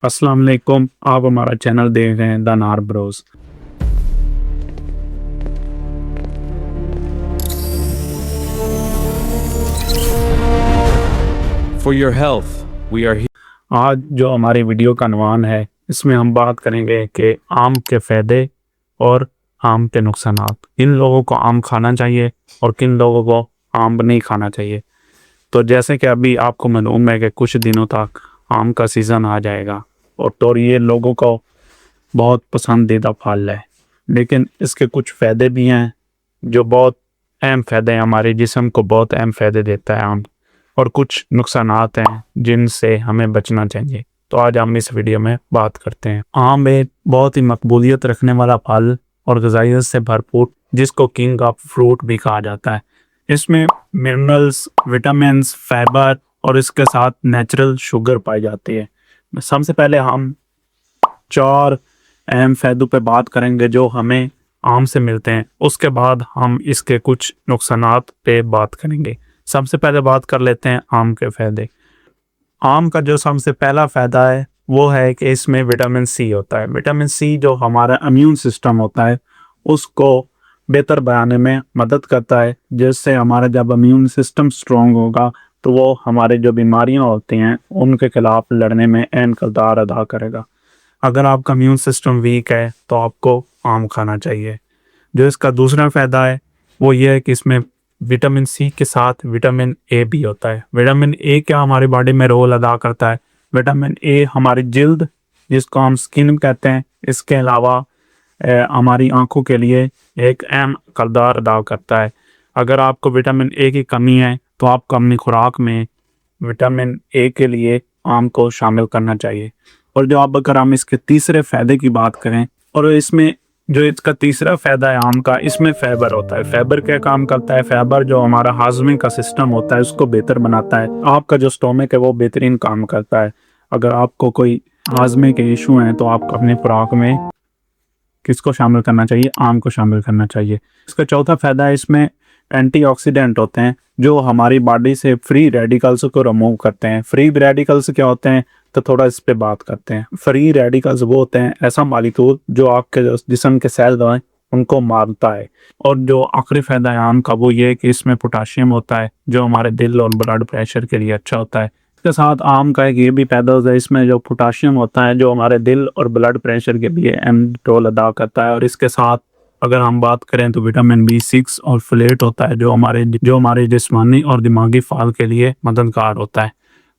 अस्सलाम वालेकुम। आप हमारा चैनल देख रहे हैं द नार Bros. For your health, we are here. आज जो हमारी वीडियो का अनवान है, इसमें हम बात करेंगे कि आम के फ़ायदे और आम के नुकसानात। किन लोगों को आम खाना चाहिए और किन लोगों को आम नहीं खाना चाहिए। तो जैसे कि अभी आपको मालूम है कि कुछ दिनों तक आम का सीज़न आ जाएगा और ये लोगों को बहुत पसंदीदा फल है, लेकिन इसके कुछ फ़ायदे भी हैं जो बहुत अहम फ़ायदे हैं, हमारे जिस्म को बहुत अहम फ़ायदे देता है आम, और कुछ नुकसानात हैं जिनसे हमें बचना चाहिए। तो आज हम इस वीडियो में बात करते हैं। आम एक बहुत ही मकबूलियत रखने वाला फल और ग़िज़ाइयत से भरपूर, जिसको किंग ऑफ फ्रूट भी कहा जाता है। इसमें मिनरल्स, विटामिन्स, फाइबर और इसके साथ नेचुरल शुगर पाई जाती है। सबसे पहले हम 4 अहम फ़ायदों पे बात करेंगे जो हमें आम से मिलते हैं, उसके बाद हम इसके कुछ नुकसानात पे बात करेंगे। सबसे पहले बात कर लेते हैं आम के फ़ायदे। आम का जो सबसे पहला फ़ायदा है वो है कि इसमें विटामिन सी होता है। विटामिन सी जो हमारा इम्यून सिस्टम होता है उसको बेहतर बनाने में मदद करता है, जिससे हमारा जब इम्यून सिस्टम स्ट्रॉन्ग होगा तो वो हमारे जो बीमारियां होती हैं उनके खिलाफ लड़ने में अहम किरदार अदा करेगा। अगर आपका इम्यून सिस्टम वीक है तो आपको आम खाना चाहिए। जो इसका दूसरा फ़ायदा है वो ये है कि इसमें विटामिन सी के साथ विटामिन ए भी होता है। विटामिन ए क्या हमारी बॉडी में रोल अदा करता है? विटामिन ए हमारी जिल्द, जिसको हम स्किन कहते हैं, इसके अलावा हमारी आंखों के लिए एक अहम किरदार अदा करता है। अगर आपको विटामिन ए की कमी है तो आपको अपनी खुराक में विटामिन ए के लिए आम को शामिल करना चाहिए। और जो अब अगर हम इसके तीसरे फ़ायदे की बात करें, और इसमें जो इसका तीसरा फ़ायदा है आम का, इसमें फाइबर होता है। फाइबर क्या काम करता है? फाइबर जो हमारा हाजमे का सिस्टम होता है उसको बेहतर बनाता है। आपका जो स्टोमक है वो बेहतरीन काम करता है। अगर आपको कोई हाजमे के इशू हैं तो आपको अपनी खुराक में किसको शामिल करना चाहिए? आम को शामिल करना चाहिए। इसका चौथा फ़ायदा है, इसमें एंटीऑक्सीडेंट होते हैं जो हमारी बॉडी से फ्री रेडिकल्स को रिमूव करते हैं। फ्री रेडिकल्स क्या होते हैं तो थोड़ा इस पे बात करते हैं। फ्री रेडिकल्स वो होते हैं ऐसा मालिक्यूल जो आपके जिस्म के सेल हैं उनको मारता है। और जो आखिरी फ़ायदा है आम का वो ये है कि इसमें पोटाशियम होता है जो हमारे दिल और ब्लड प्रेशर के लिए अच्छा होता है। इसके साथ आम का एक ये भी फ़ायदा होता है, इसमें जो पोटाशियम होता है जो हमारे दिल और ब्लड प्रेशर के लिए अहम रोल अदा करता है। और इसके साथ अगर हम बात करें तो विटामिन B6 और फोलेट होता है जो हमारे जिस्मानी और दिमागी फाल के लिए मददगार होता है।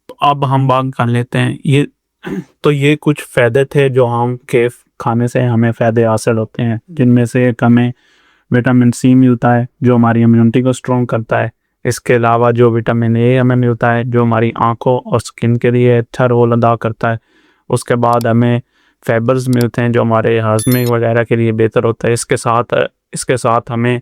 तो अब हम बात कर लेते हैं ये कुछ फ़ायदे थे जो आम के खाने से हमें फ़ायदे हासिल होते हैं, जिनमें से एक हमें विटामिन सी मिलता है जो हमारी इम्यूनिटी को स्ट्रॉन्ग करता है। इसके अलावा जो विटामिन ए हमें मिलता है जो हमारी आँखों और स्किन के लिए अच्छा रोल अदा करता है। उसके बाद हमें फाइबर्स मिलते हैं जो हमारे हाजमे वगैरह के लिए बेहतर होता है। इसके साथ हमें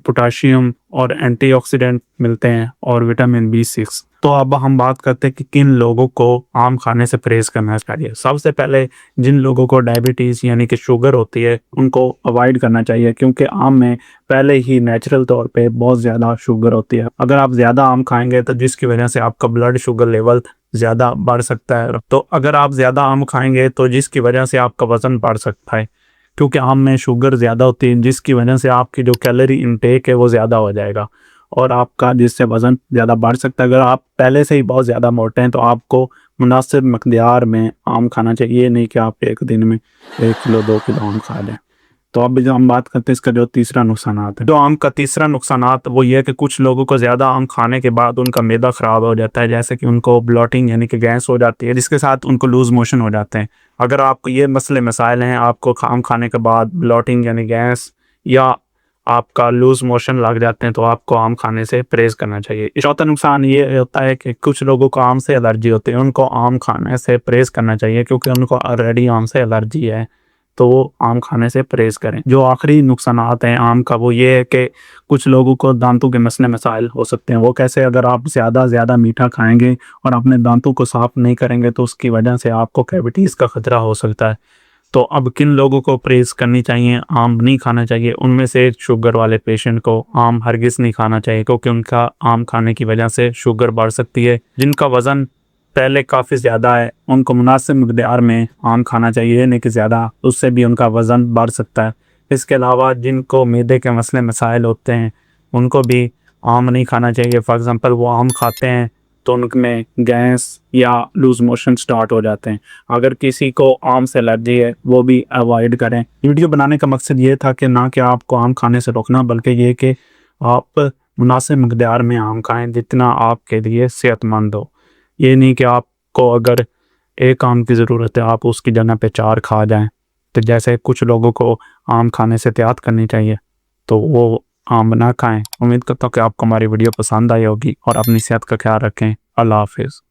पोटाशियम और एंटीऑक्सीडेंट मिलते हैं और विटामिन B6। तो अब हम बात करते हैं कि किन लोगों को आम खाने से परहेज़ करना चाहिए। सबसे पहले जिन लोगों को डायबिटीज़ यानी कि शुगर होती है उनको अवॉइड करना चाहिए, क्योंकि आम में पहले ही नेचुरल तौर पे बहुत ज़्यादा शुगर होती है। अगर आप ज़्यादा आम खाएंगे तो जिसकी वजह से आपका ब्लड शुगर लेवल ज़्यादा बढ़ सकता है। तो अगर आप ज़्यादा आम खाएंगे तो जिसकी वजह से आपका वज़न बढ़ सकता है, क्योंकि आम में शुगर ज़्यादा होती है, जिसकी वजह से आपकी जो कैलोरी इंटेक है वो ज़्यादा हो जाएगा और आपका जिससे वज़न ज़्यादा बढ़ सकता है। अगर आप पहले से ही बहुत ज़्यादा मोटे हैं तो आपको मुनासिब मकदार में आम खाना चाहिए, नहीं कि आप एक दिन में 1 किलो 2 किलो आम खा लें। तो अब जो हम बात करते हैं इसका जो तीसरा नुकसानात है, जो आम का तीसरा नुकसानात वो ये है कि कुछ लोगों को ज़्यादा आम खाने के बाद उनका मैदा ख़राब हो जाता है, जैसे कि उनको ब्लॉटिंग यानी कि गैस हो जाती है, जिसके साथ उनको लूज़ मोशन हो जाते हैं। अगर आपको ये मसले मसाइल हैं, आपको आम खाने के बाद ब्लॉटिंग यानी गैस या आपका लूज़ मोशन लग जाते हैं, तो आपको आम खाने से परहेज़ करना चाहिए। चौथा नुकसान ये होता है कि कुछ लोगों को आम से एलर्जी होती है, उनको आम खाने से परहेज़ करना चाहिए, क्योंकि उनको ऑलरेडी आम से एलर्जी है तो वो आम खाने से परहेज़ करें। जो आखिरी नुकसानात हैं आम का वो ये है कि कुछ लोगों को दांतों के मसले मसाइल हो सकते हैं। वो कैसे? अगर आप ज़्यादा मीठा खाएंगे और अपने दांतों को साफ़ नहीं करेंगे तो उसकी वजह से आपको कैविटीज़ का ख़तरा हो सकता है। तो अब किन लोगों को परहेज़ करनी चाहिए, आम नहीं खाना चाहिए? उनमें से शुगर वाले पेशेंट को आम हरगिज़ नहीं खाना चाहिए, क्योंकि उनका आम खाने की वजह से शुगर बढ़ सकती है। जिनका वज़न پہلے کافی زیادہ ہے، ان کو مناسب مقدار میں آم کھانا چاہیے، نہیں کہ زیادہ، اس سے بھی ان کا وزن بڑھ سکتا ہے۔ اس کے علاوہ جن کو معدے کے مسائل ہوتے ہیں ان کو بھی آم نہیں کھانا چاہیے۔ فار ایگزامپل وہ آم کھاتے ہیں تو ان میں گیس یا لوز موشن سٹارٹ ہو جاتے ہیں۔ اگر کسی کو آم سے الرجی ہے وہ بھی اوائڈ کریں۔ ویڈیو بنانے کا مقصد یہ تھا کہ نہ کہ آپ کو آم کھانے سے روکنا، بلکہ یہ کہ آپ مناسب مقدار میں آم کھائیں جتنا آپ کے لیے صحت مند ہو۔ یہ نہیں کہ آپ کو اگر ایک آم کی ضرورت ہے آپ اس کی جگہ پہ 4 کھا جائیں۔ تو جیسے کچھ لوگوں کو آم کھانے سے احتیاط کرنی چاہیے تو وہ آم نہ کھائیں۔ امید کرتا ہوں کہ آپ کو ہماری ویڈیو پسند آئی ہوگی اور اپنی صحت کا خیال رکھیں۔ اللہ حافظ۔